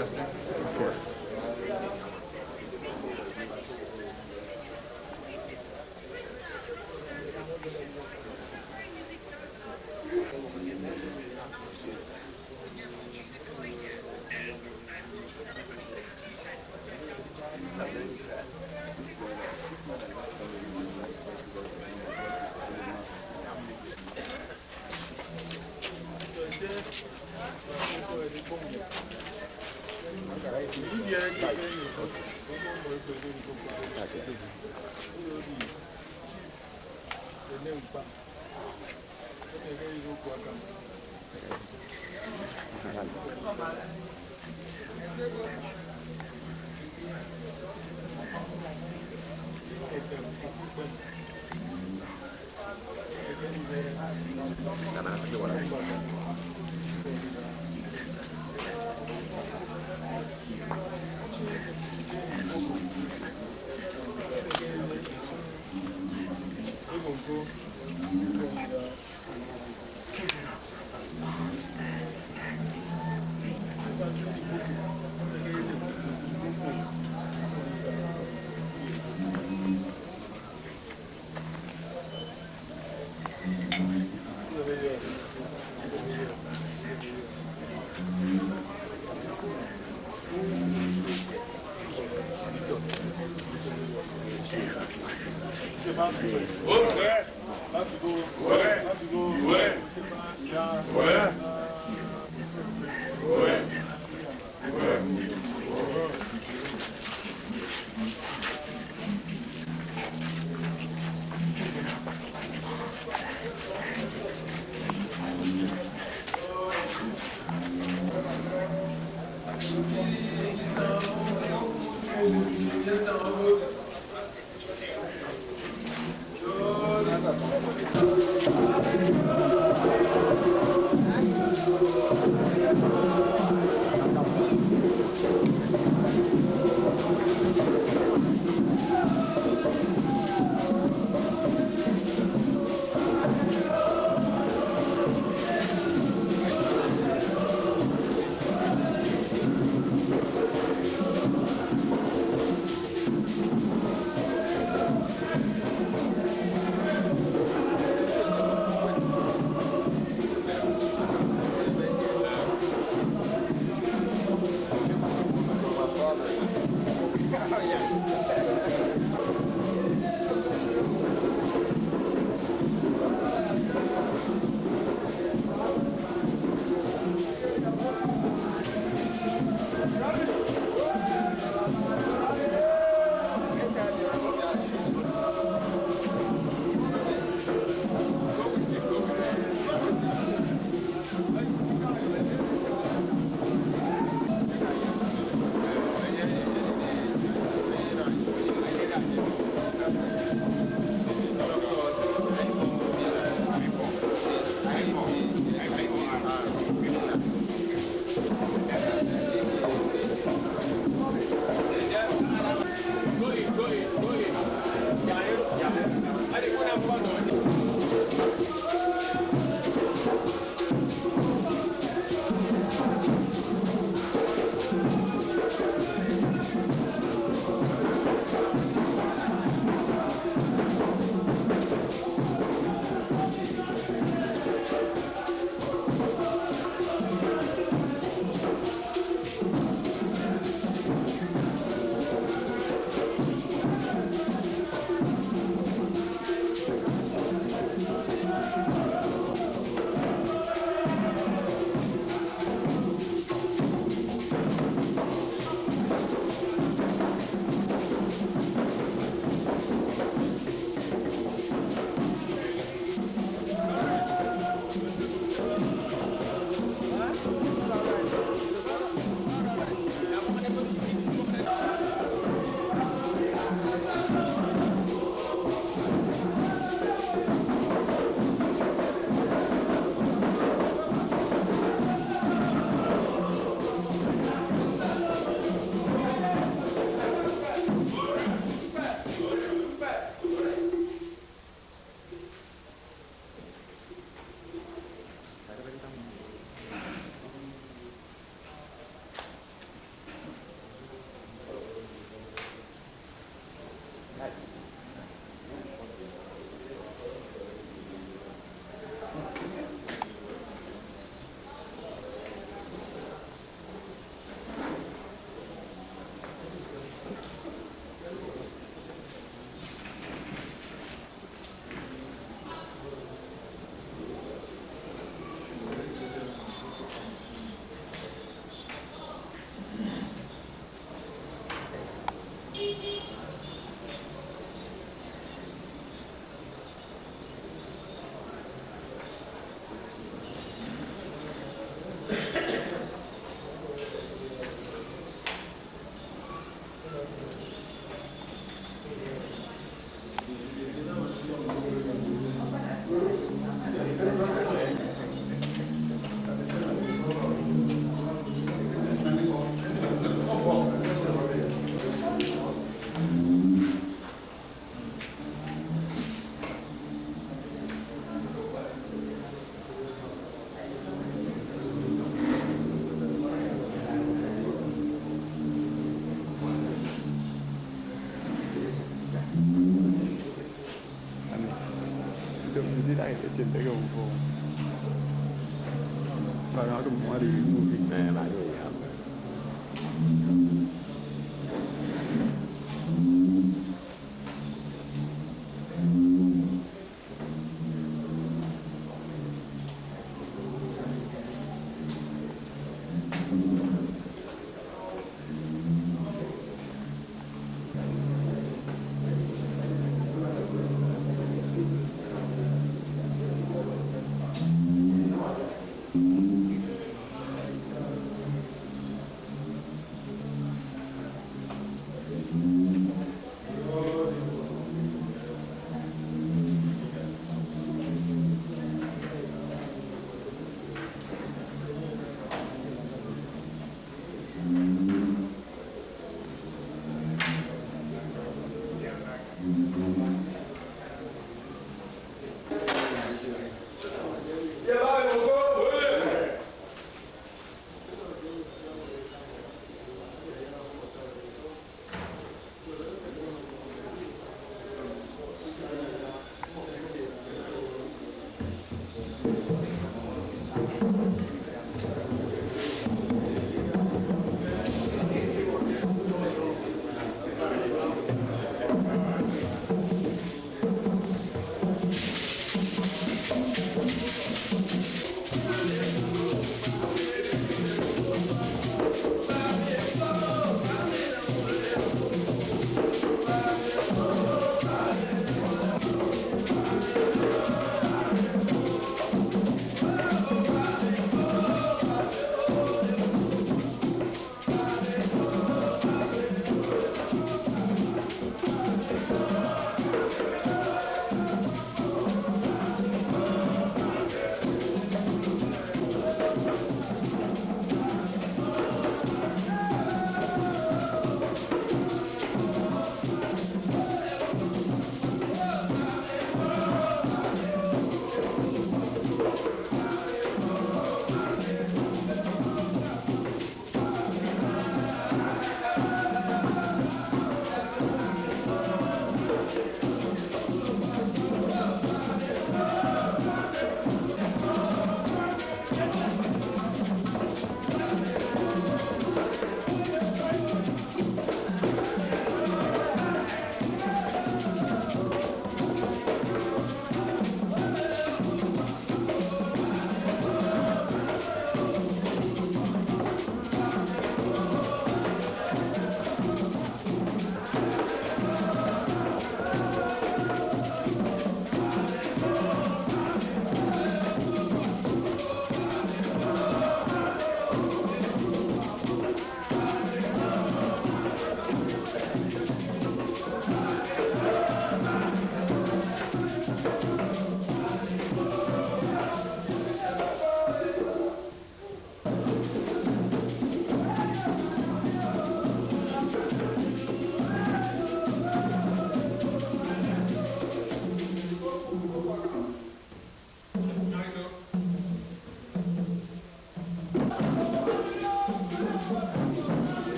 testing? Of course. gente che un po'. Parlato un po' di musica. Ma lui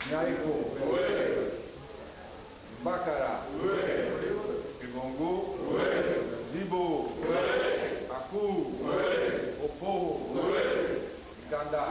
Nyaiku, Bakara, Ibongo, Libo, Aku, Opo, Ganda.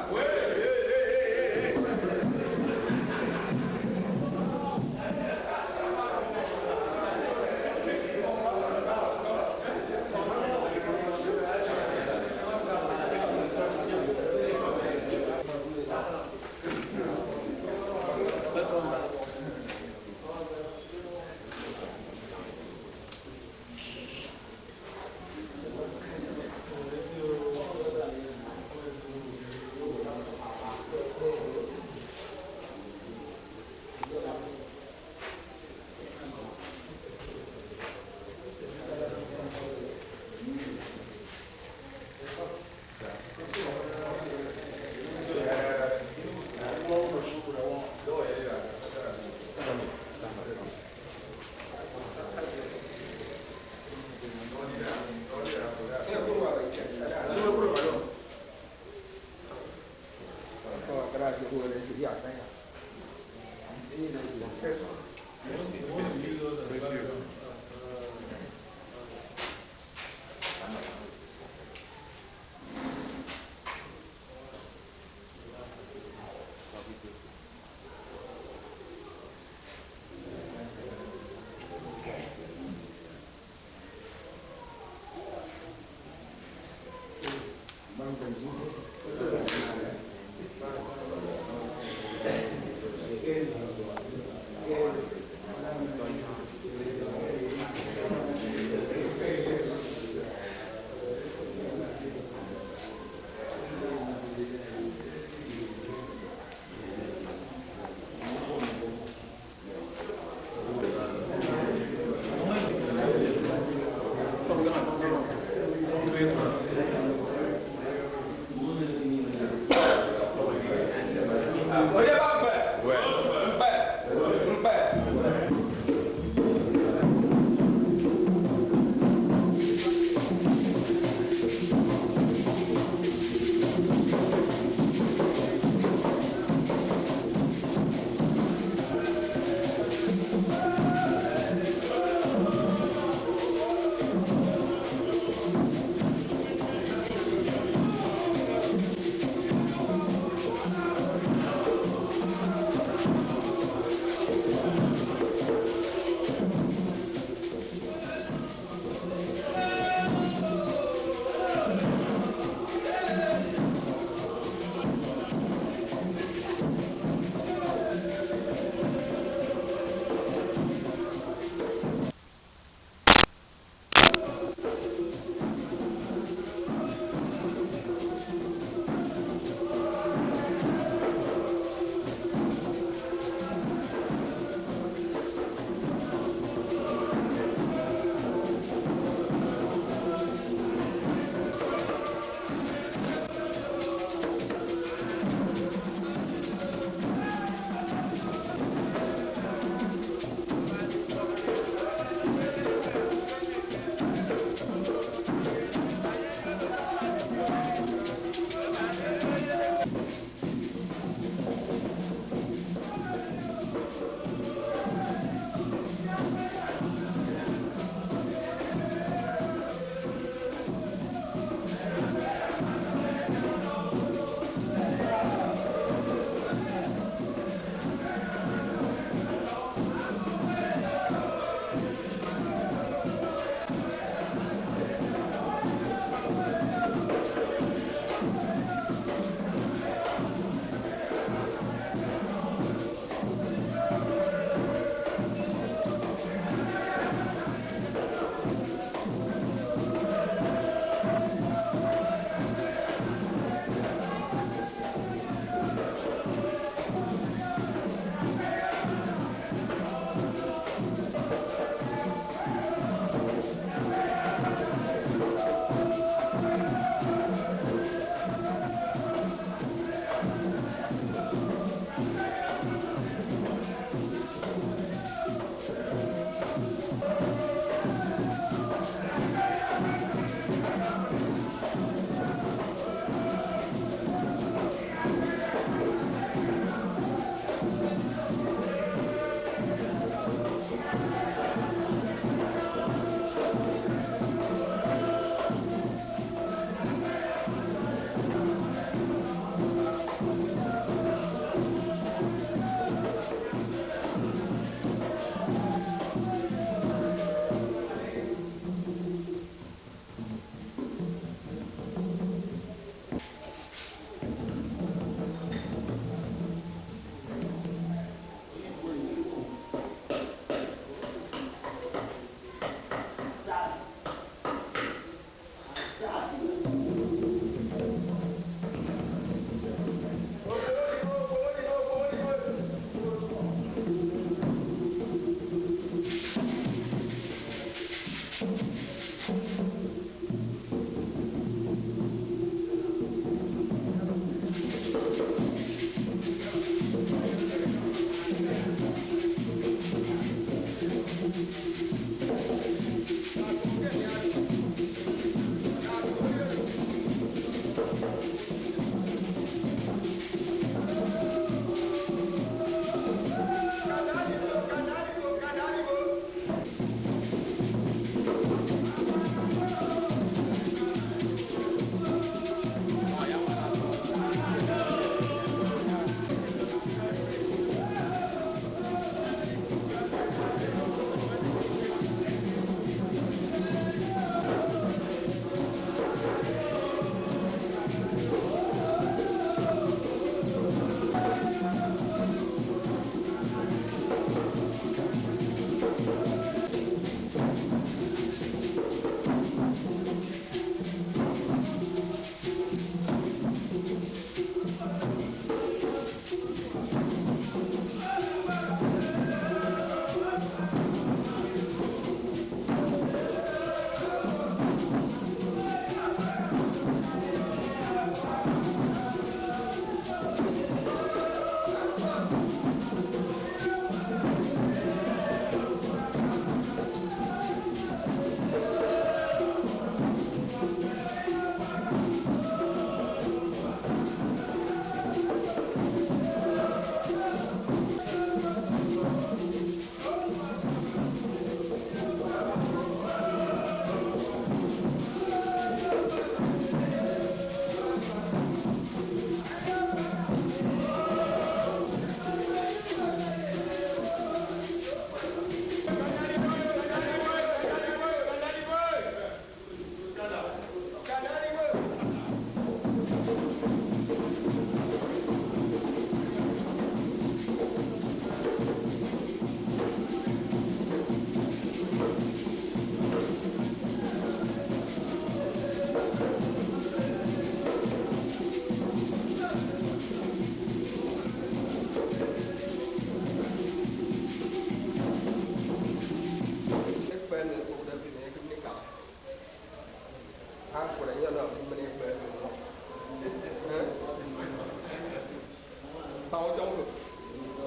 tao trong được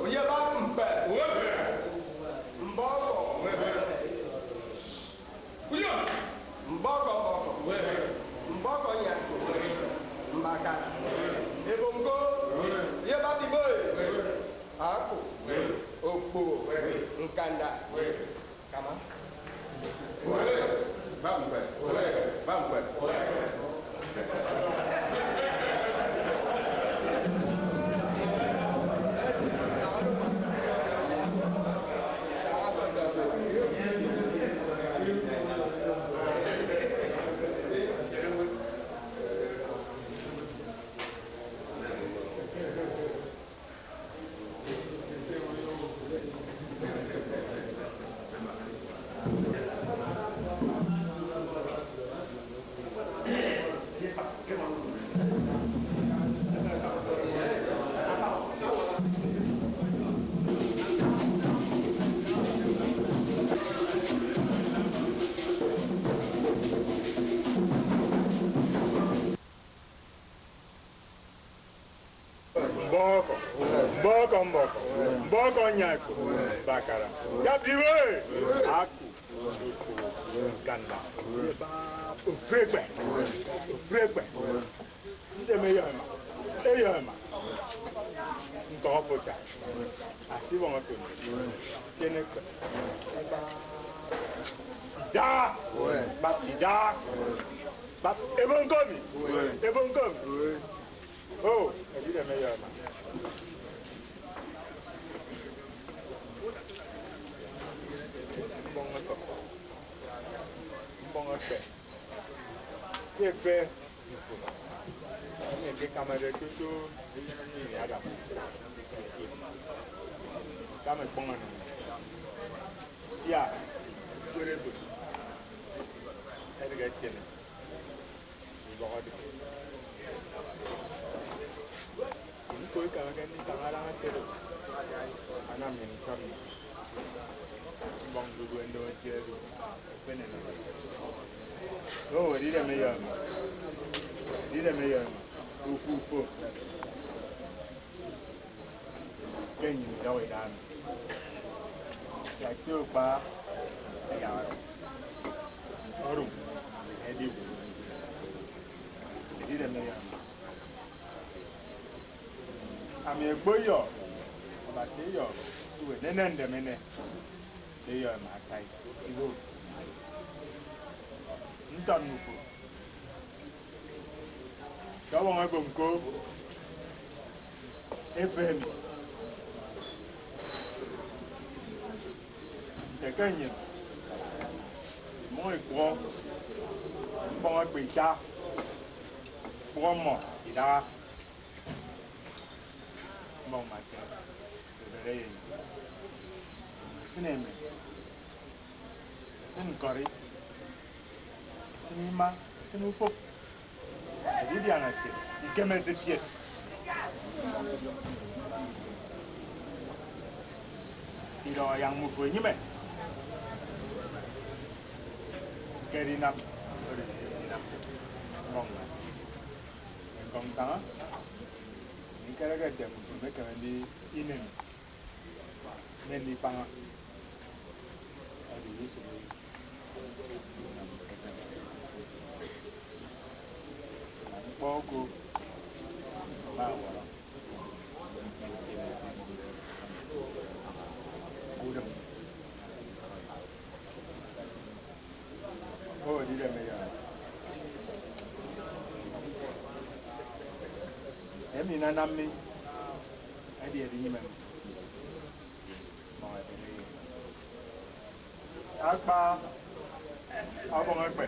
bây giờ ba bè mbó cỏ bây giờ mbó cỏ nhà mbà cà để bông cô giờ ba đi bơi aku opo nkanda kama bampe Mboko nyako bakara yabiwe aku kanda ufrekwe ndeme yama eyama ngopota asibo ngato tiene da ba ebongomi oh ndeme yama Bongote. Yepe. Ini di kamera itu ini ada. Kamera bongon. Sia. Kurebu. Ada gacen. Di bawah itu. Ini koi kamera seru. Anam yang kami. Bang dulu endo jeru. Benar. Oh, dia meya. Ufu. Kenyi dawe dan. Ya coba ya. Orum. Edi. Dia meya. Ami egboyo. Obaseyo. Tuwe nenende mene. Dia makai. Ibu. Ntanuko. Kawan agomko. FM. Tekanye. Mo ikwo. Bon agbeja. Promo ida. Bon matin. Bere. Sineme. Sinkori. Sinima, sinufo. Jadi dia ngasih. Ikan mesekiat. Tidak yang mukul ni ber. Kerinam. Kong tang. Ini kira-kira dia mukul. Mereka di ini. Ini pangak. Aduh, ini Bogo Bawara Udam Oh, dia meya. Emi nanami adi adi man. Mau adi. Akba abang akba.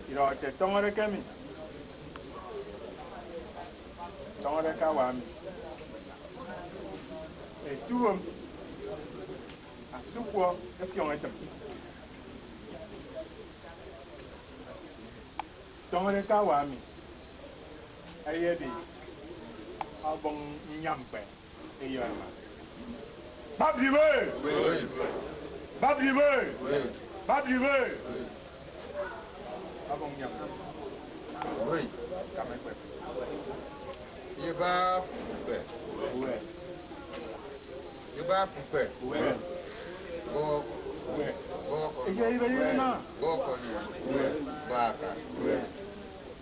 Iro te tongore kami. Tongore kawami. Tuum. Asukwo efiong etem. Tongore kawami. Ayedi. Abang nyampe. Eyama. Babdi we. Babdi we. Babdi we. Abang nyampe. Oi, kami kwe. Yeba Pupe. Yeba Pupe. Boko. Boko Baka.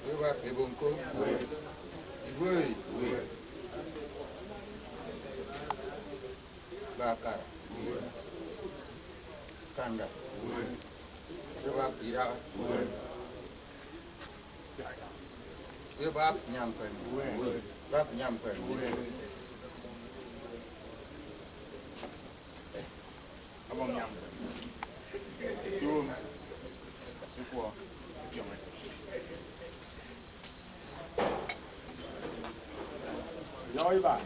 Yeba Ebonko. Iboi. Bakar. Kanda. Yeba Pira. Yeba Nyampen. Bap Nyampen. Abang Nyampen. Jom. Sebuah. Jom. Rồi bà.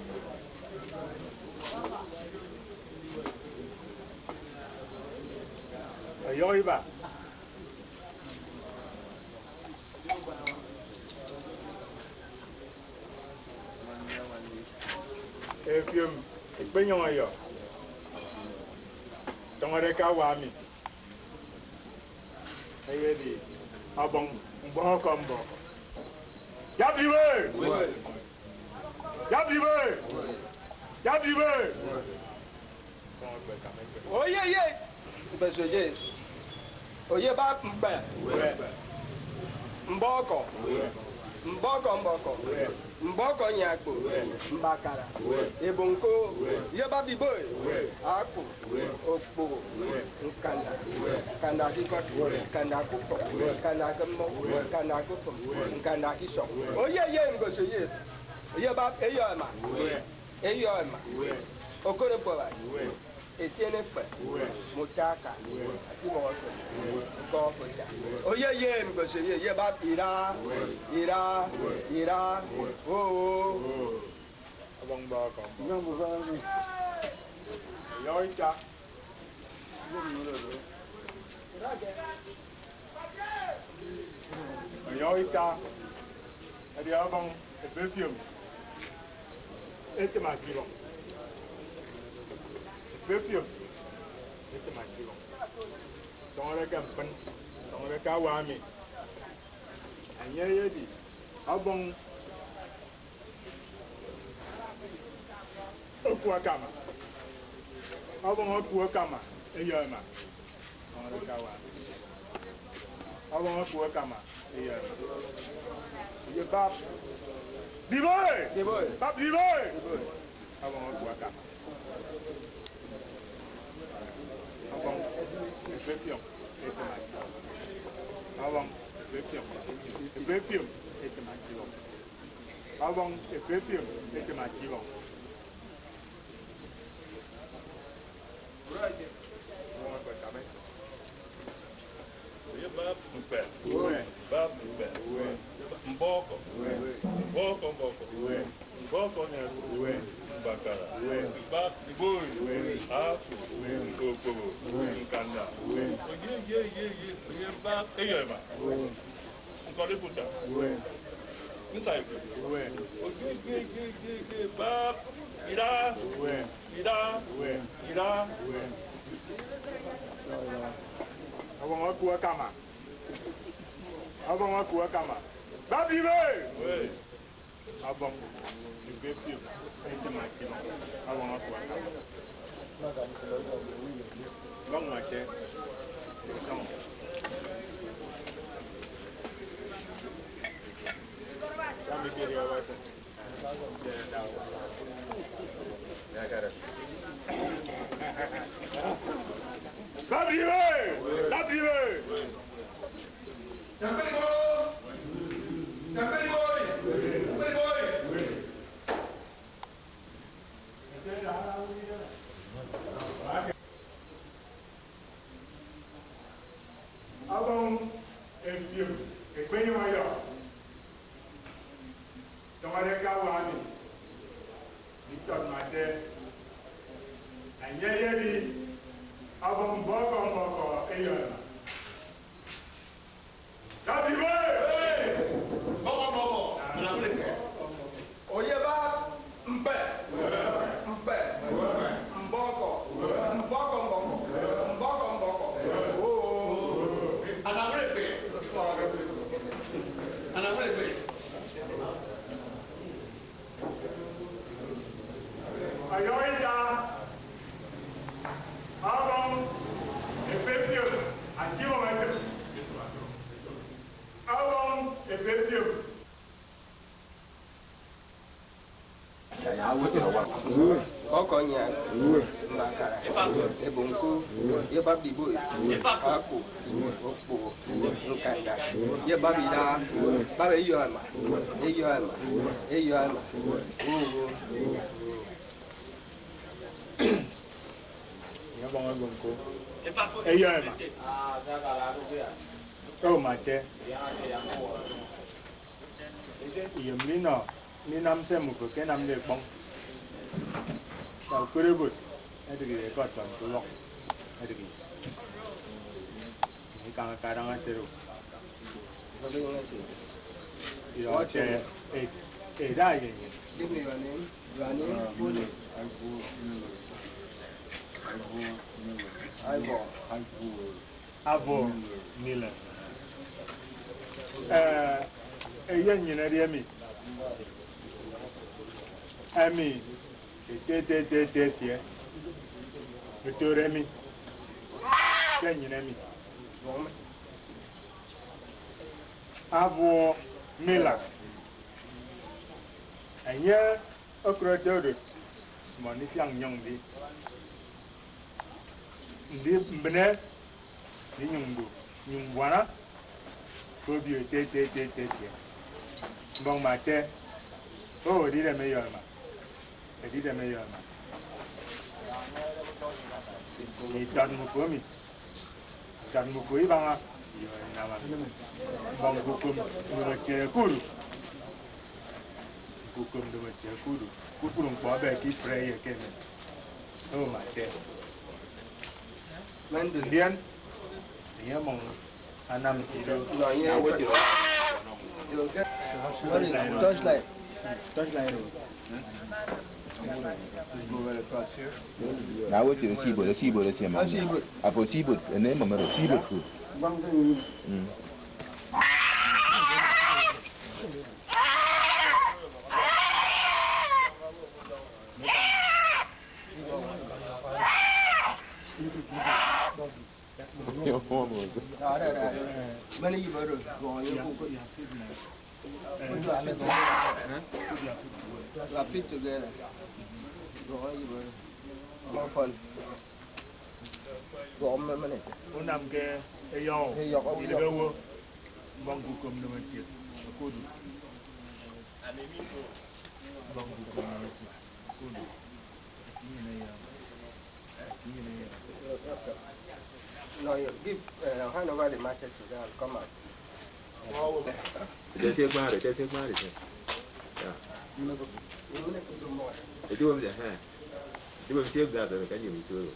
Rồi bà. Efium, ikpenyo ayo. Tongore ka wa mi. Aye di. Abong mboko mboko. Yabiwe. Yabiwe. Yabiwe. Oye ye. Besoye. Oye ba mbe. Mboko. Mboko. Mboko nyakpo. Mbakara. Ebonko. Yeba biboy. Akpo. Okpo. Nkanda. Kanda kikot. Kanda kupo. Kanda kemo. Kanda kupo. Nkanda kiso. Oye ye besoye. Yeba eyoma. Eyoma. Okore powa. Etienne Fe, Motaka, Timoso, Gofuta. Oh, yeah, because ye about Ira, oh, Abang baka. Yoita. Yoita. Adi abang perfume. Ete makiro. Perfume. Ete makiro. Tongore kampan. Tongore kawami. Anya yedi. Abang Okua kama. Abang okua kama. Eyama. Tongore kawami. Abang okua kama. Eyama. Ye bab. Diboy. Bab diboy. Abang okua kama. Abang perfume. Ete makiro. Abang perfume. Ete makiro. Abang perfume. Ete makiro. Mboko Bakara, Bap, Boy, Aku, Oko, Nkanda, Bap, Eyema, Nkoliputa, Nsaifu, Bap, Ira, Abang okua kama. Abang okua kama. Bab diboy. Abang perfume. Ete makiro. Abang okua kama. Bang mache. Song. Kami kiri awak. Ya cara. Bab diboy. Sampai boy. Abang perfume. Ekwenye wayo. Tongore kawani. Victor Mate. Anya yedi. Abang mboko eyona. Oye ba mbe. Mboko. Oh. Mboko nya mbakara ebonko yeba bibo ako okpo nkanda yeba bida baba eyoama owo ya bonga gonko eyo ema o mate yemlino ni namse muko ke namle bong sa kurebut edigi ko ton tulok edigi ni kang kadang asero yo che da yin dime vane avo mila yen nyina riemi ami te sie etoremi yen nyina mi avo mila anya okrododo moni fiang nyong di mbene ni nyungwana ko bi te sie mbong mate o di de meyo ma ni tan mu ko ibanga yo na ma mbong hukum no chere kuru kupuru mpo be ki pray kene o mate Mandian, dia mau anam kilo. Touchlight. Now what you see, but I put see, but the name of the see, but food. Many you better go fit together. More fun. Go on a minute. Unam ke yo. Ini gawo. Bang hukum dengan cip. Kudu. Bang hukum dengan cip. Kudu. No, you give hand over the market to them. Come on. They take money. Yeah. They do them the hand. They will take that and can you be true?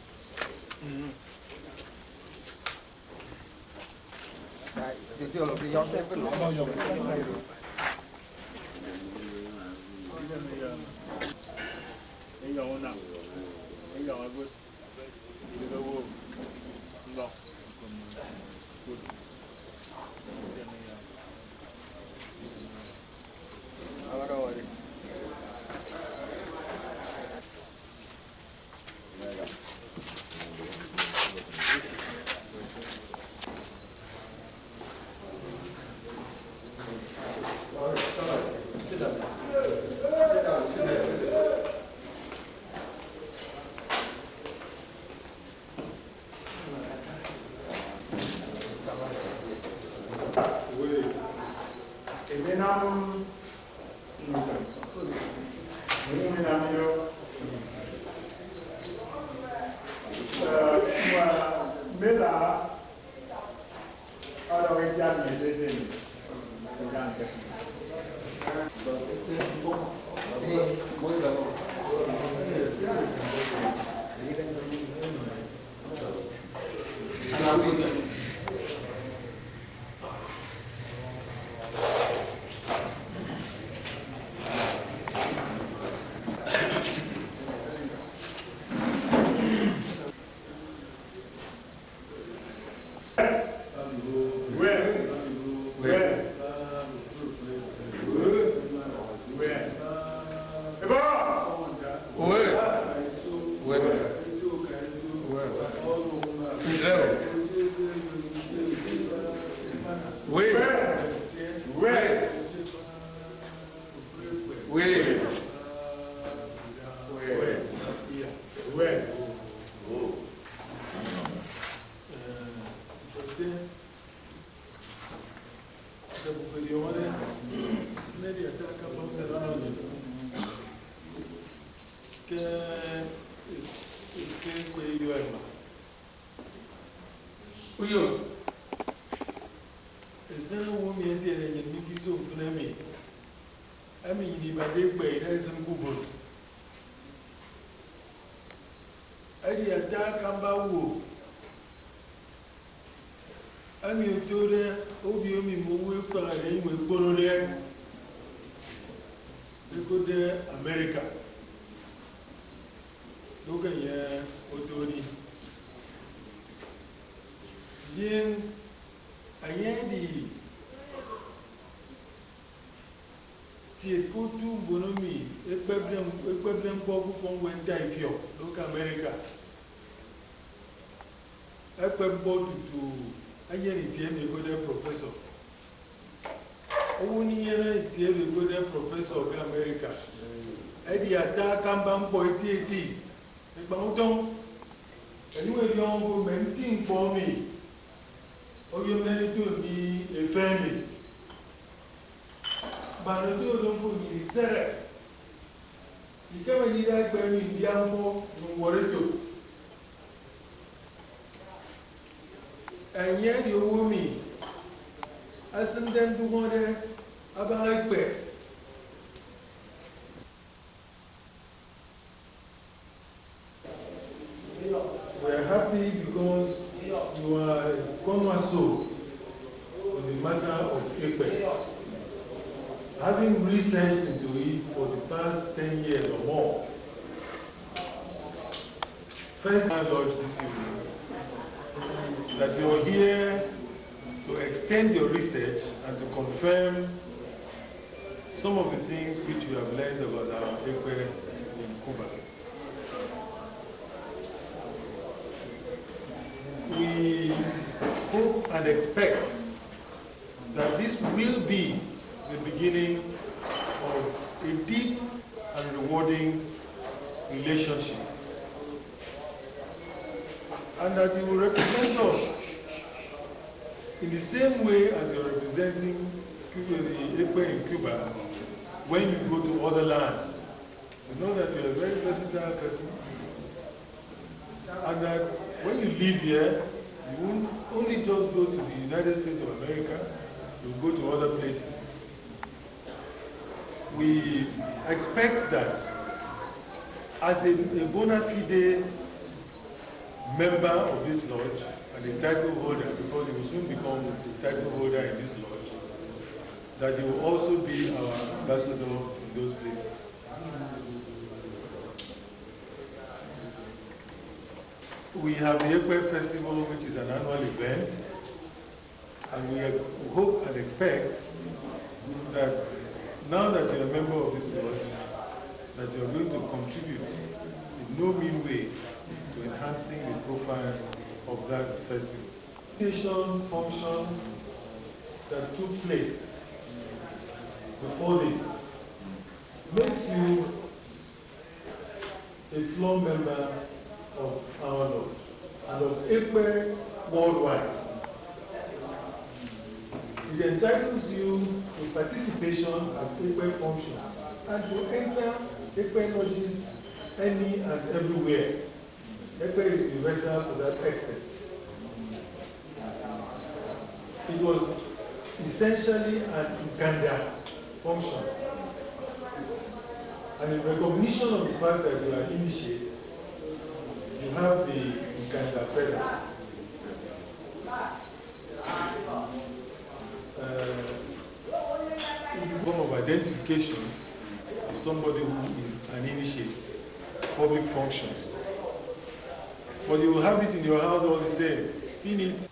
Uyo, ese woman is in the Mickey Zoo to me. I mean, if I did pay, there's some good. I did a dark and bow. I mean, to the Obium move for a name with Polonia. We go to America. Look at here, Otoni. Then I had the Kotu Bonomi, a problem from when Taifio, look America. I put to a good professor. Only a good professor of America. Eddie attack and bam boy TT. Bauton, anyway, young woman think for me. Oh, you may do me a family. But I don't put me said. You can't need that by me, Diambo, no worry to. And yet, you owe me. I sent them to one about like we are happy because you are connoisseur on the matter of Epe. Having researched into it for the past 10 years or more, first I urge this evening that you are here to extend your research and to confirm some of the things which you have learned about our Epe in Cuba. We hope and expect that this will be the beginning of a deep and rewarding relationship, and that you will represent us in the same way as you're representing Cuba, the Epe in Cuba, when you go to other lands. You know that you're a very versatile person, and that when you live here, you won't only just go to the United States of America, you go to other places. We expect that as a bona fide member of this lodge and a title holder, because you will soon become the title holder in this lodge, that you will also be our ambassador in those places. We have the Epe Festival, which is an annual event, and we hope and expect that now that you're a member of this lodge, that you're going to contribute in no mean way to enhancing the profile of that festival. Station function that took place before this makes you a floor member of our lodge and of Epe worldwide. It entitles you to participation at Epe functions and to enter Epe lodges any and everywhere. Epe is universal to that extent. It was essentially an Uganda function. And in recognition of the fact that you are initiated, you have the Uganda present. It's a form of identification of somebody who is an initiate, public functions. But you will have it in your house all the same. In it.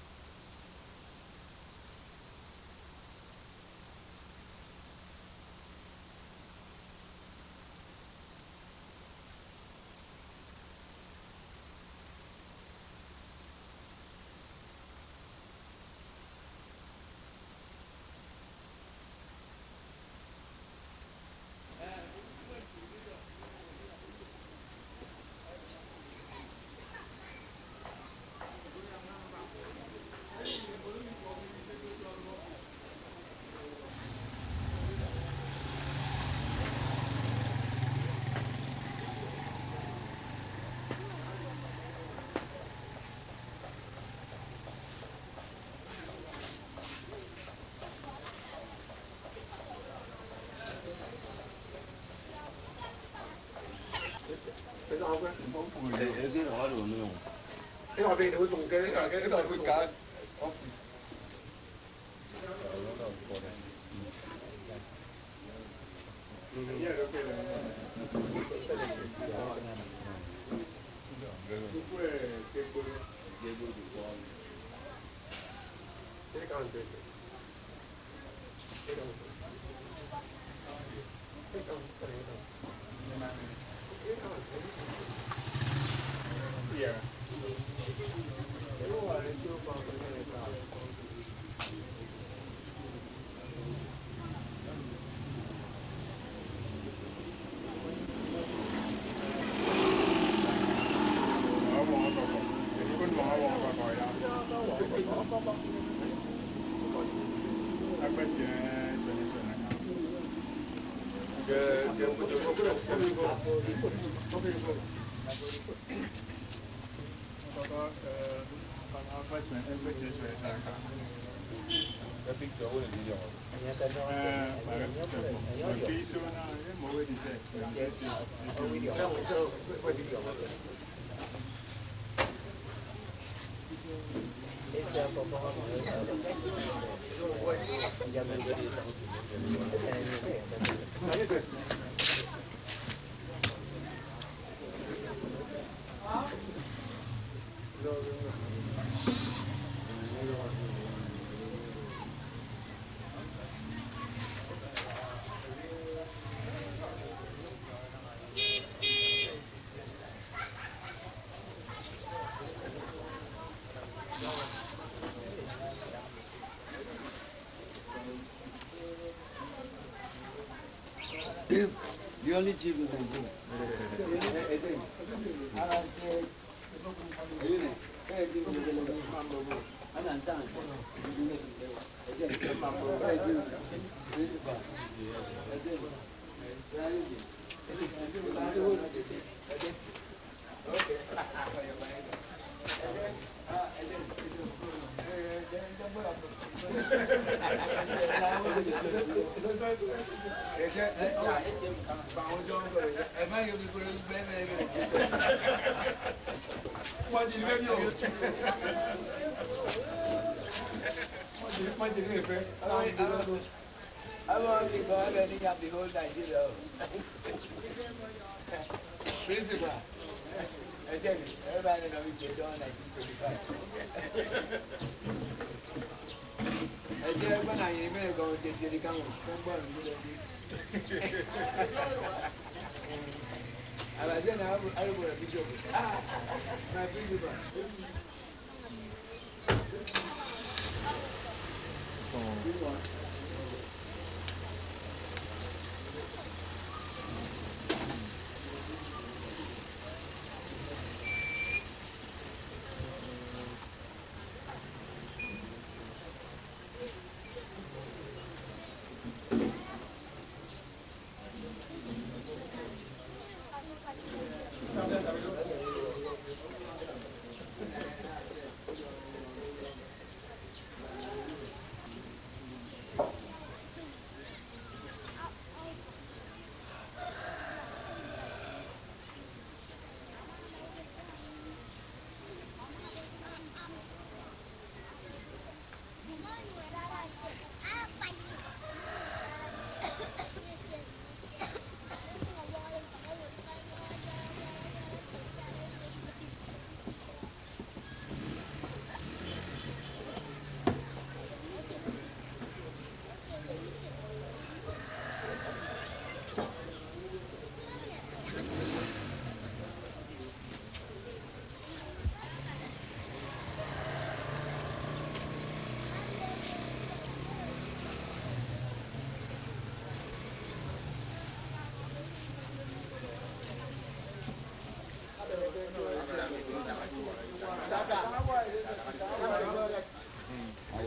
The only chief is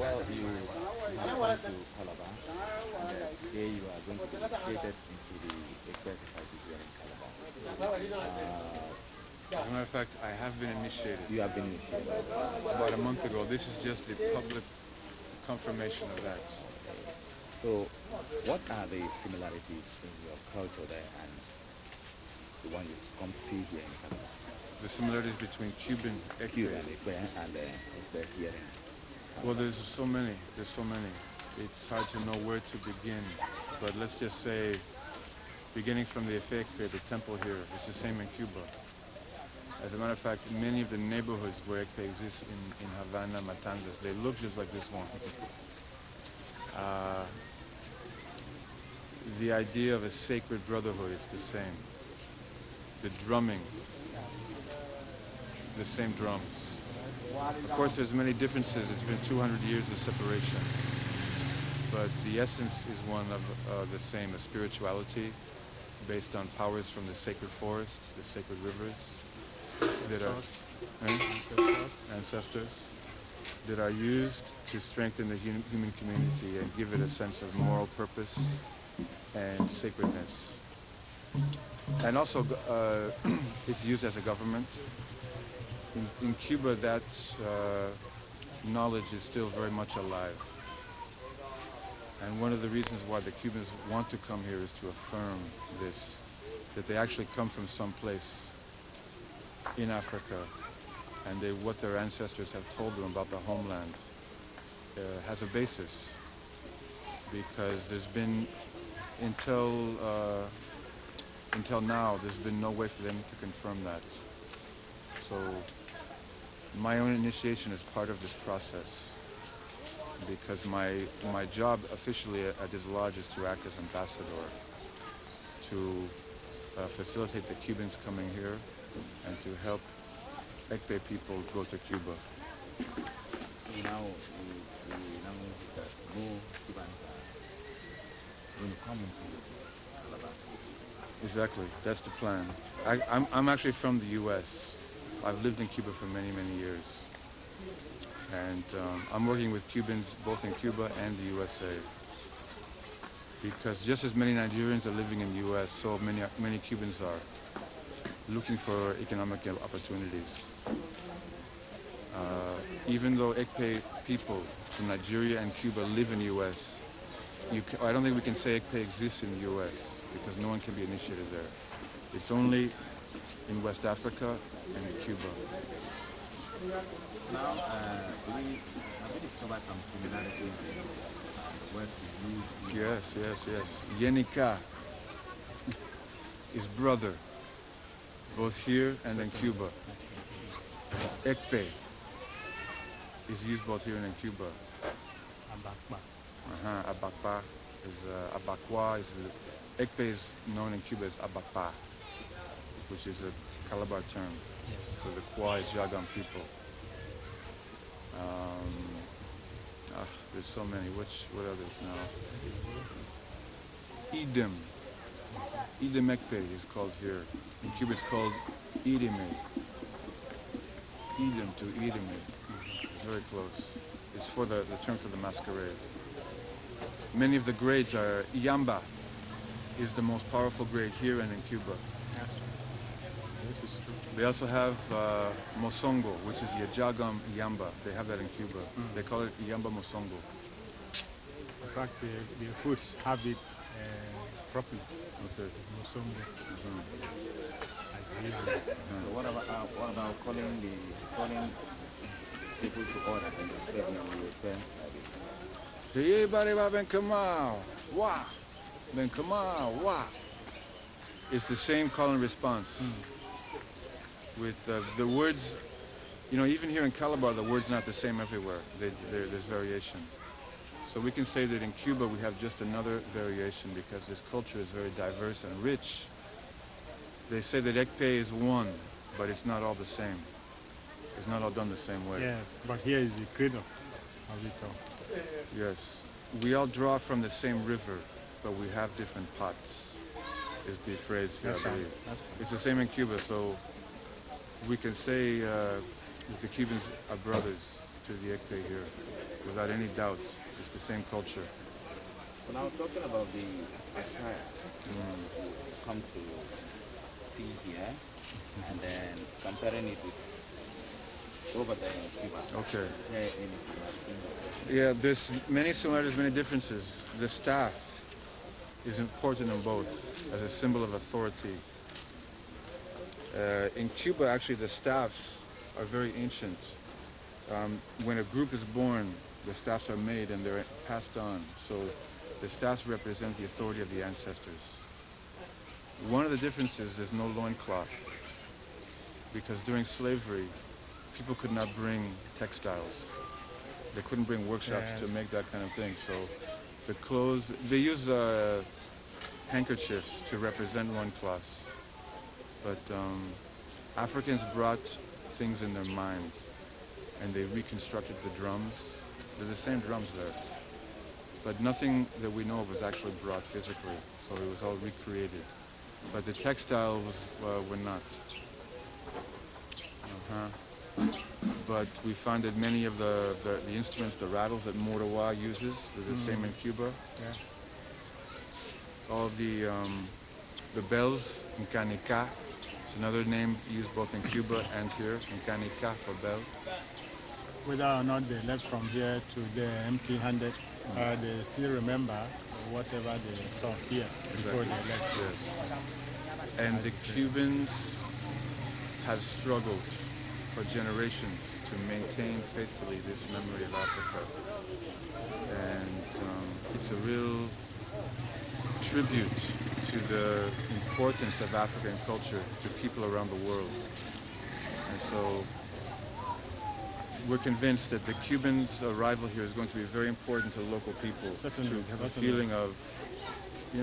Well, you have gone to Calabar, and here you are going to be initiated into the exercises here in Calabar. As a matter of fact, I have been initiated You have been initiated. about a month ago. This is just the public confirmation of that. So, what are the similarities in your culture there and the one you come to see here in Calabar. The similarities between Cuban Cuba Ekpe. and Ekpe here in Calabar. Well, there's so many. There's so many. It's hard to know where to begin. But let's just say, beginning from the Ekpe, the temple here, it's the same in Cuba. As a matter of fact, many of the neighborhoods where Ekpe exists in Havana, Matanzas, they look just like this one. The idea of a sacred brotherhood, it's the same. The drumming, the same drums. Of course, there's many differences. It's been 200 years of separation. But the essence is one of the same, a spirituality based on powers from the sacred forests, the sacred rivers, that are ancestors, that are used to strengthen the human community and give it a sense of moral purpose and sacredness. And also, it's used as a government. In Cuba, that knowledge is still very much alive. And one of the reasons why the Cubans want to come here is to affirm this, that they actually come from some place in Africa, and what their ancestors have told them about the homeland has a basis, because there's been, until now, there's been no way for them to confirm that. So my own initiation is part of this process, because my job officially at this lodge is to act as ambassador, to facilitate the Cubans coming here and to help Ekpe people go to Cuba. Now, that more Cubans are going to come into Calabar. Exactly, that's the plan. I'm actually from the U.S. I've lived in Cuba for many, many years. And I'm working with Cubans both in Cuba and the USA. Because just as many Nigerians are living in the U.S., so many Cubans are looking for economic opportunities. Even though Ekpe people from Nigeria and Cuba live in the U.S., I don't think we can say Ekpe exists in the U.S. because no one can be initiated there. It's only in West Africa and in Cuba. Now, have we discovered some similarities in the words we use? Yes. Yenika is brother, both here and in Cuba. Ekpe is used both here and in Cuba. Abakua is Ekpe is known in Cuba as Abakua, which is a Calabar term. So the Kwa is Jagan people. There's so many. What others now? Idem Ekpe is called here. In Cuba it's called Idime. Idem to Idime. It's very close. It's for the term for the masquerade. Many of the grades are Iamba is the most powerful grade here and in Cuba. This is true. They also have Mosongo, which is Yajagam Iamba. They have that in Cuba. They call it Iamba Mosongo. In fact, the foods have it properly. Okay. Musongo. As So what about calling people to order and refer like this? Hey, everybody, ben kamau, wah, ben kamau, wah. It's the same call and response. With the words, even here in Calabar, the words not the same everywhere. There's variation. So we can say that in Cuba we have just another variation because this culture is very diverse and rich. They say that Ekpe is one, but it's not all the same. It's not all done the same way. yes, but here is the cradle of it all. Yes. We all draw from the same river, but we have different pots, is the phrase here, That's I right. believe. That's right. It's the same in Cuba, so we can say that the Cubans are brothers to the Ekpe here, without any doubt. It's the same culture. So now talking about the attire you come to see here, and then comparing it with over there in Cuba. Okay. Is there any similarity? Yeah, there's many similarities, many differences. The staff is important in both as a symbol of authority. In Cuba, actually, the staffs are very ancient. When a group is born, the staffs are made and they're passed on. So the staffs represent the authority of the ancestors. One of the differences is no loincloth, because during slavery, people could not bring textiles. They couldn't bring workshops to make that kind of thing. So the clothes, they use handkerchiefs to represent loincloths. But Africans brought things in their mind, and they reconstructed the drums. They're the same drums there. But nothing that we know of was actually brought physically, so it was all recreated. But the textiles were not. But we found that many of the instruments, the rattles that Morowa uses, they're the same in Cuba. Yeah. All of the bells, Nkanika, it's another name used both in Cuba and here, Nkanika for bell. Whether or not they left from here to there empty-handed, they still remember whatever they saw here before they left. Yes. And the Cubans have struggled for generations to maintain faithfully this memory of Africa. And it's a real tribute to the importance of African culture to people around the world. And so we're convinced that the Cubans' arrival here is going to be very important to local people. Certainly. To have a feeling of,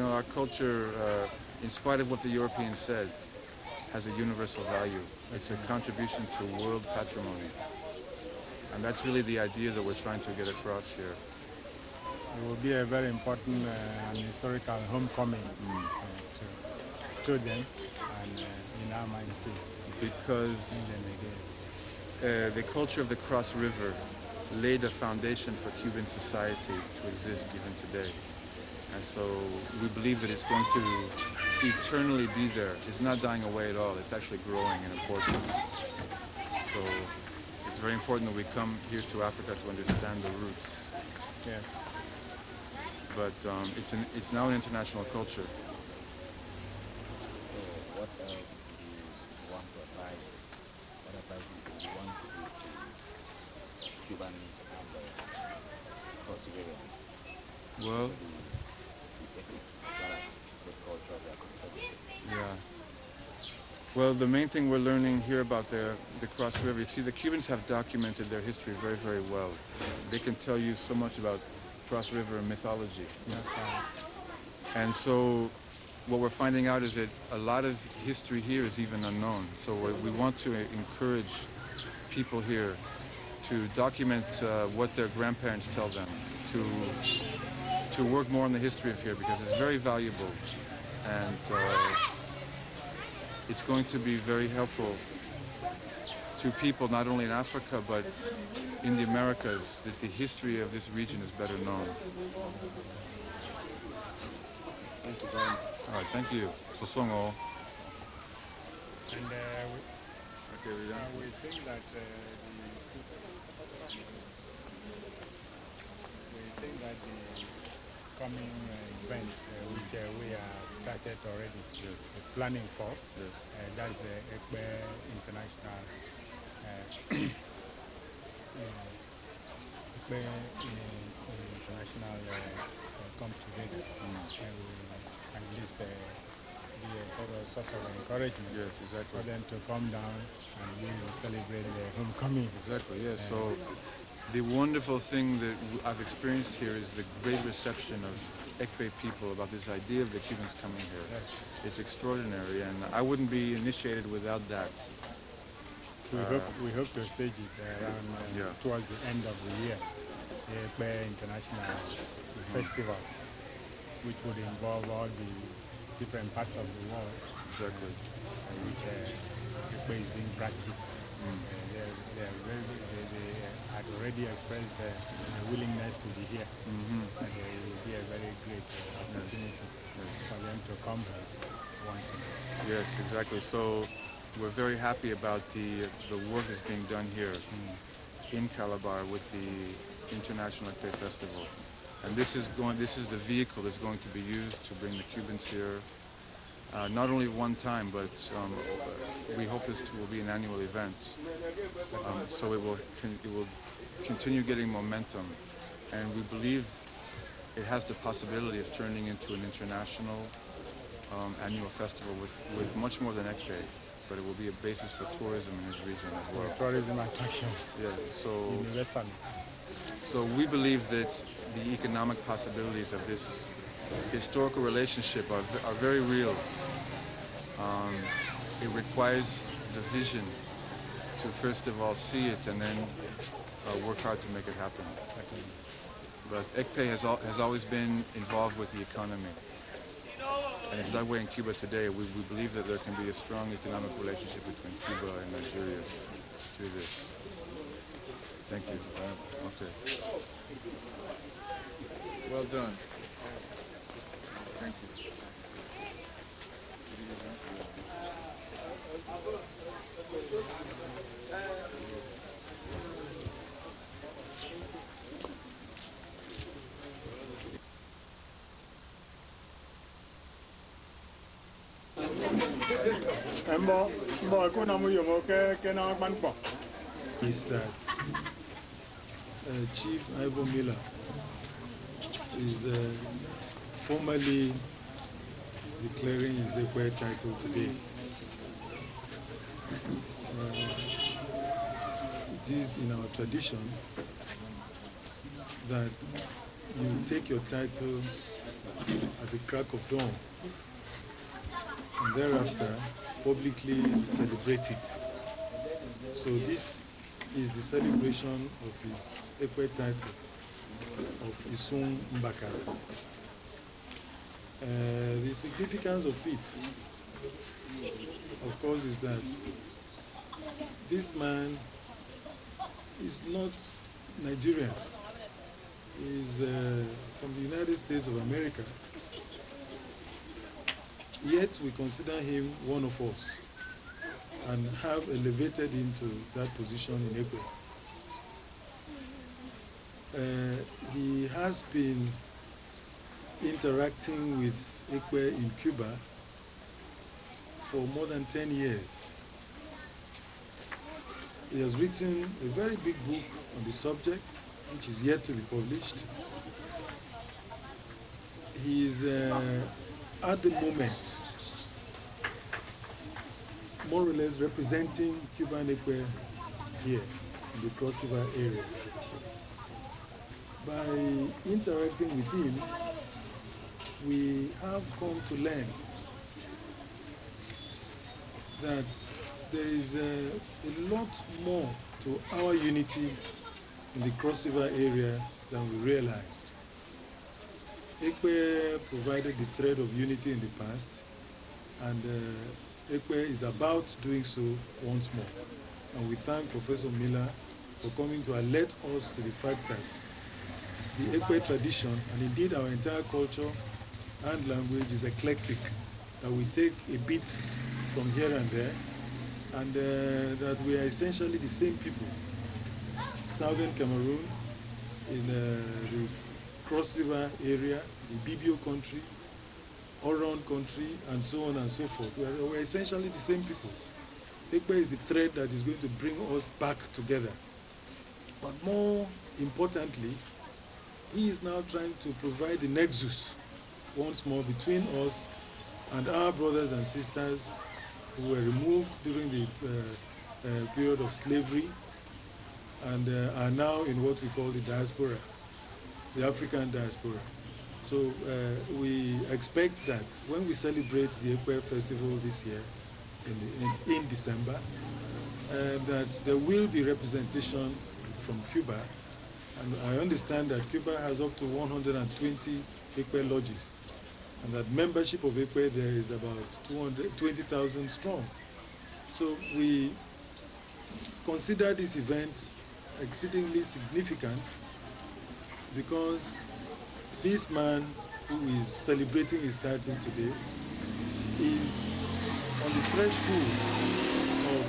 our culture, in spite of what the Europeans said, has a universal value. It's a contribution to world patrimony. And that's really the idea that we're trying to get across here. It will be a very important and historical homecoming to them and in our minds too. Because the culture of the Cross River laid a foundation for Cuban society to exist even today. And so we believe that it's going to eternally be there. It's not dying away at all. It's actually growing in importance. So it's very important that we come here to Africa to understand the roots. Yes. But it's now an international culture. So what else do you want to advise? What advice do you want to give to Cubans and perseverance? Well, As well as the culture they are conserving. yeah. Well, the main thing we're learning here about the Cross River, you see, the Cubans have documented their history very, very well. They can tell you so much about Cross River mythology. And so what we're finding out is that a lot of history here is even unknown. So we want to encourage people here to document what their grandparents tell them, to work more on the history of here, because it's very valuable, and it's going to be very helpful to people not only in Africa but in the Americas, that the history of this region is better known. Thank you very much. All right, thank you. So Songo. And Okay, we're done. we think that the coming event which we have started already, the planning for, that is the International International come together and at least be a source of encouragement for them to come down and we will celebrate the homecoming. Exactly, yes. So the wonderful thing that I've experienced here is the great reception of Ekpe people about this idea of the Cubans coming here. Yes. It's extraordinary, and I wouldn't be initiated without that. We hope to stage it around towards the end of the year, the Ekpe International Festival, which would involve all the different parts of the world, Exactly. which Ekpe is being practiced. They had already expressed their willingness to be here, and it will be a very great opportunity for them to come here once again. Yes, exactly. So we're very happy about the work that's being done here in Calabar with the International Ekpe Festival. And this is the vehicle that's going to be used to bring the Cubans here not only one time, but we hope this will be an annual event. So it will continue getting momentum, and we believe it has the possibility of turning into an international annual festival with much more than Ekpe, but it will be a basis for tourism in this region as well. Tourism attraction. Yeah, Universally. so we believe that the economic possibilities of this historical relationship are very real. It requires the vision to first of all see it and then work hard to make it happen. But Ekpe has always been involved with the economy. And it's that way in Cuba today. We believe that there can be a strong economic relationship between Cuba and Nigeria through this. Thank you. Okay. Well done. Thank you. Is that Chief Ivo Miller is formally declaring his Ekwe title today. It is in our tradition that you take your title at the crack of dawn and thereafter publicly celebrate it. So this is the celebration of his Ekwe title of Isun Mbakara. The significance of it, of course, is that this man is not Nigerian. He is from the United States of America. Yet we consider him one of us and have elevated him to that position in Ekwe. He has been interacting with Ekwe in Cuba for more than 10 years. He has written a very big book on the subject, which is yet to be published. He is, at the moment, more or less representing Cuban Ekwe here in the Cross River area. By interacting with him, we have come to learn that there is a lot more to our unity in the Cross River area than we realized. Ekwe provided the thread of unity in the past, and Ekwe is about doing so once more. And we thank Professor Miller for coming to alert us to the fact that the Ekwe tradition, and indeed our entire culture and language, is eclectic, that we take a bit from here and there, and that we are essentially the same people. Southern Cameroon, in the Cross River area, the Bibio country, Oron country, and so on and so forth. We're essentially the same people. Ekwe is the thread that is going to bring us back together. But more importantly, he is now trying to provide the nexus once more between us and our brothers and sisters who were removed during the period of slavery and are now in what we call the diaspora, the African diaspora. So we expect that when we celebrate the Ekwe Festival this year in December, that there will be representation from Cuba. And I understand that Cuba has up to 120 Ekwe lodges, and that membership of Ekwe there is about 20,000 strong. So we consider this event exceedingly significant because this man who is celebrating his title today is on the threshold of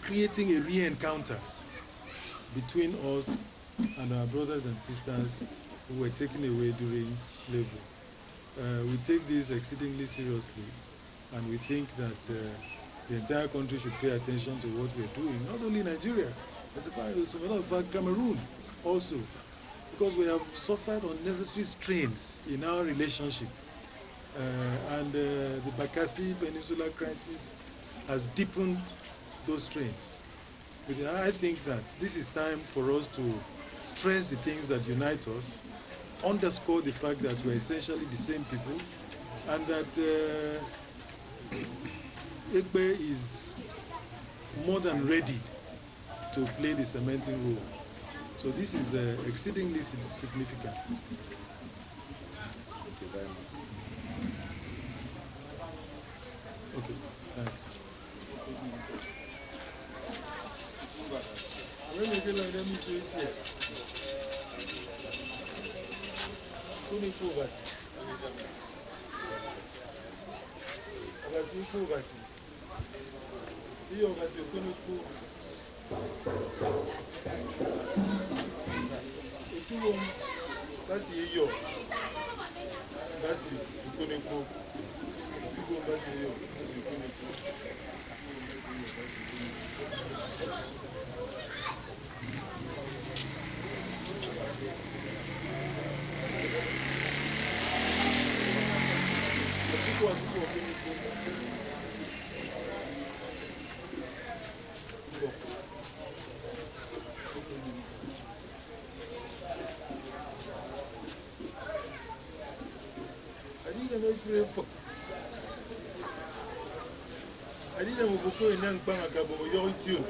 creating a re-encounter between us and our brothers and sisters who were taken away during slavery. we take this exceedingly seriously, and we think that the entire country should pay attention to what we're doing. Not only Nigeria, as a matter of fact, Cameroon also, because we have suffered unnecessary strains in our relationship. And the Bakassi Peninsula crisis has deepened those strains. But I think that this is time for us to stress the things that unite us, underscore the fact that we're essentially the same people, and that Ekpe is more than ready to play the cementing role. So this is exceedingly significant. Thank you very much. Okay, thanks. I didn't know before in Nang Bangakabo, your tune.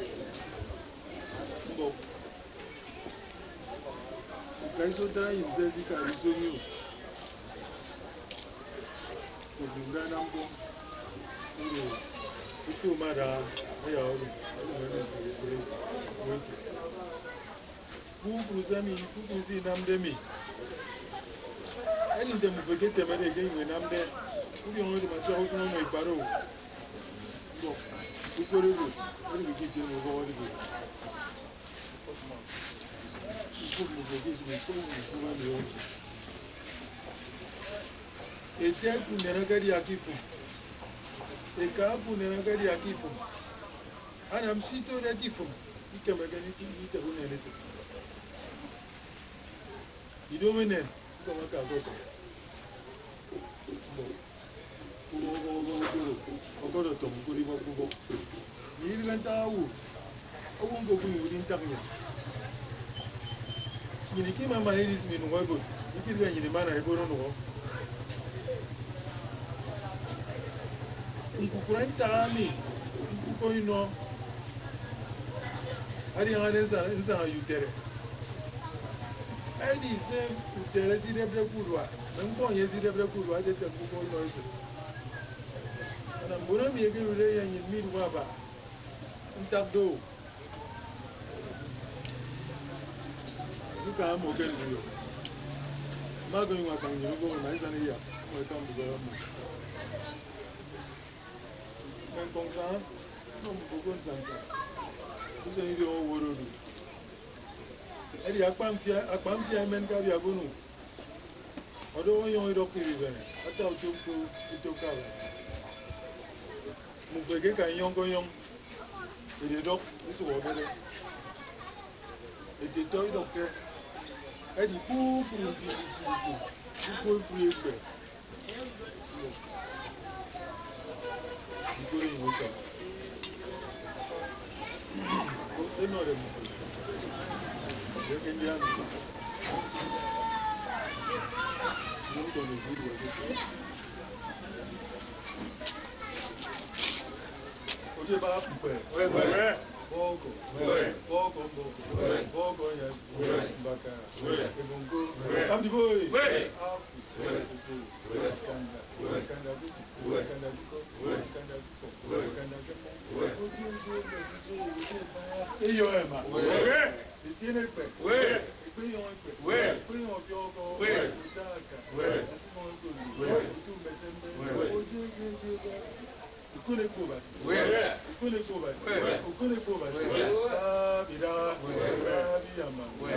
Kaiso die in Zezika, I saw you. Itu mada, ayo. Kusami, kusi namdemi. Any them forget them again when I'm there. We don't know myself no my paro. We go to what do we get you over the way? You put me for this way, so you go. A tell to Neragadi Akifu. A kapu Neragadi Akifu. And I'm sitting at Akifu. You can make anything eat a woman anything. You don't win them. Come on, go. I did say, the resident Kudwa, and go yesterday Kudwa, I did the Kuko noise. And I'm going to be again in mid-waba. And tap do. You can't move in you. Mother, you can go nice and here. Welcome to the government. And Kongsan, no Kuko Sansa. Who's any of the old world? Eri akpamfia men ka bia gonu odo yon do kiri be ata utoka mu fege kan yon go yon eri do isu wo bele eti to do ke eri pu free be ko ri wo ka ko eno re mu Indian. Oje ba pupe. We. Boko. We. Boko. Boko ya. We. Baka. We. Ebongo. We. Amdi boy. We. We. We. Kanda. We. Kanda. We. Kanda. We. Kanda. We. Kanda. We. Eyo ema. We. Tiene el pe. We. We. We. We. Ukune kubas. We. Ukune kubas. We. Ukune kubas. We. Ah, mira. We. Biyama. We.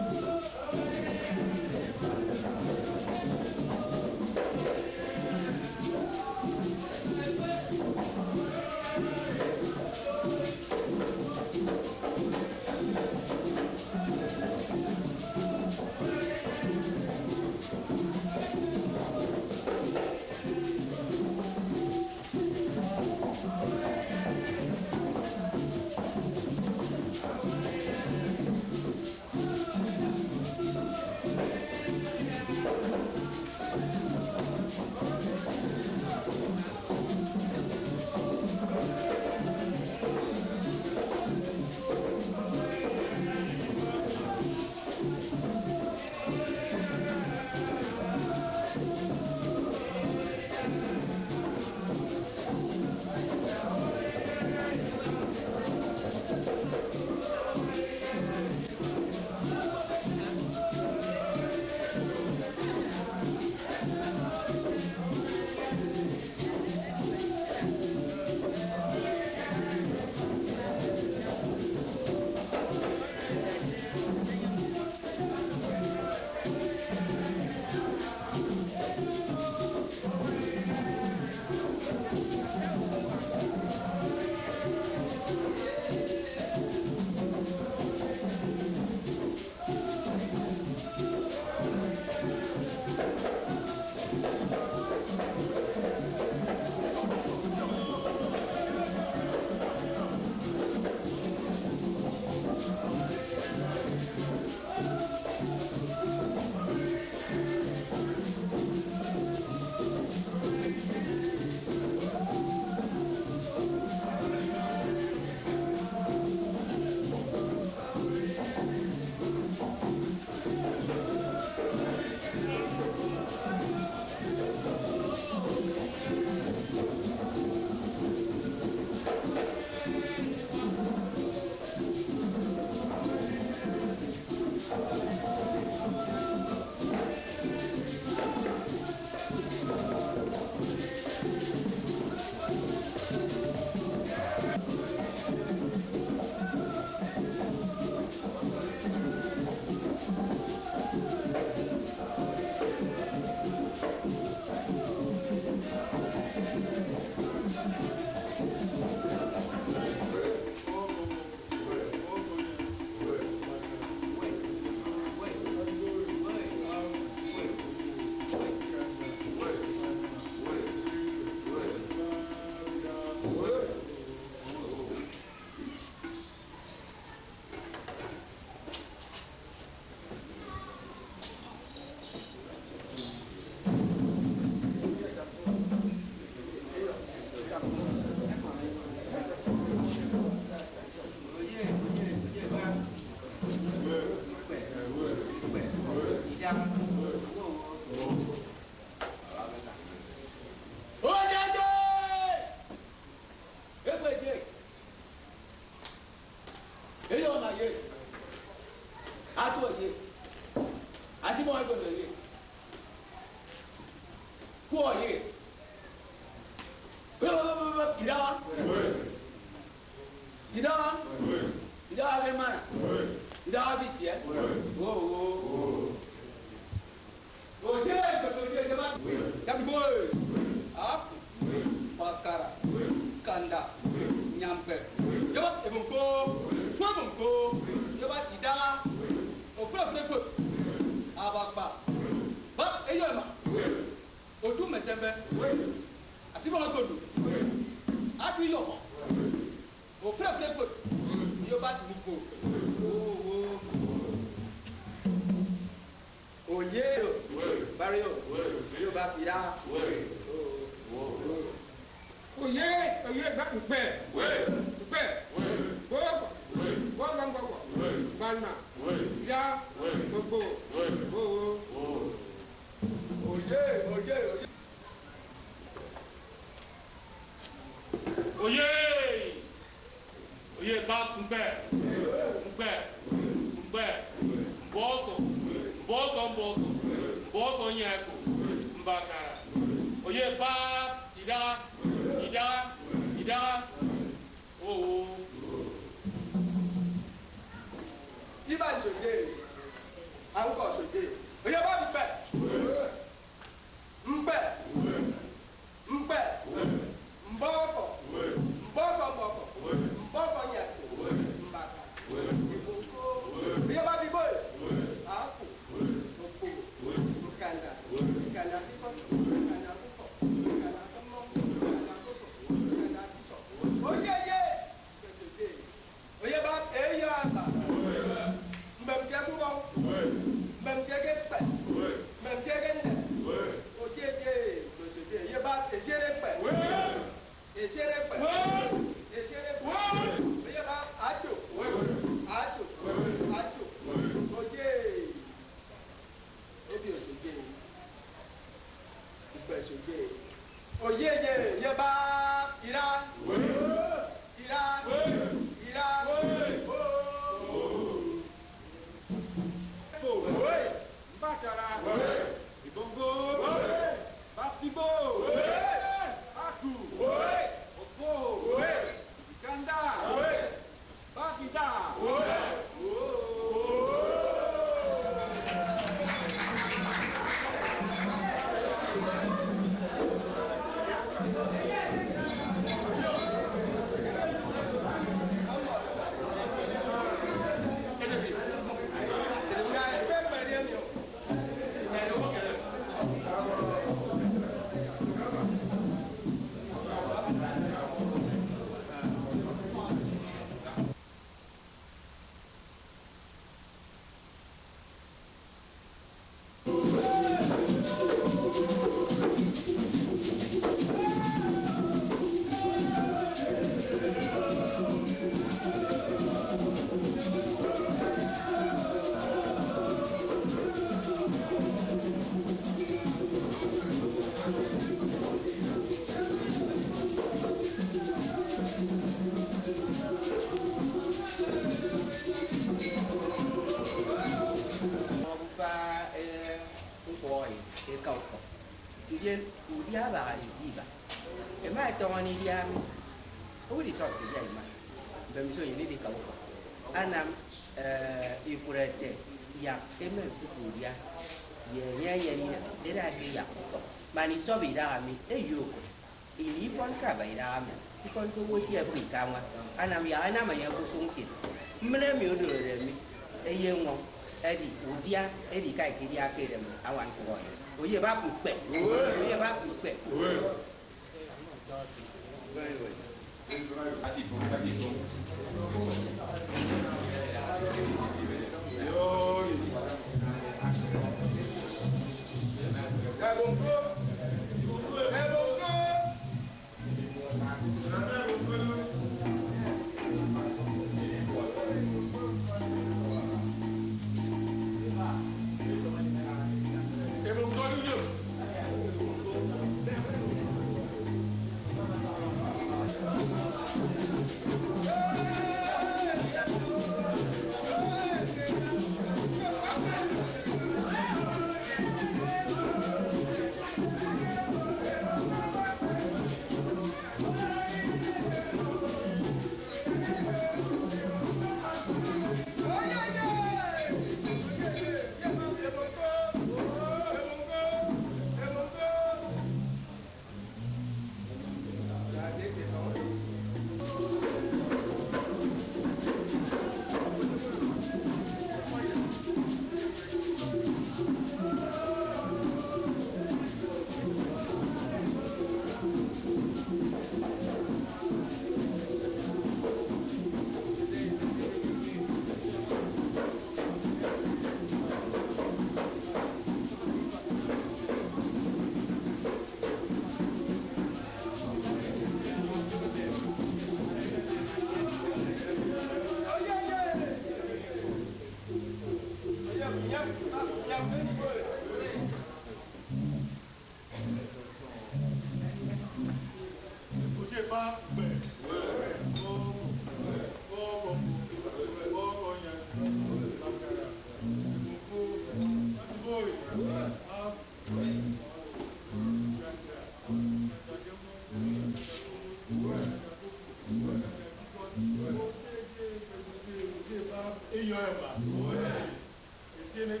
Tiene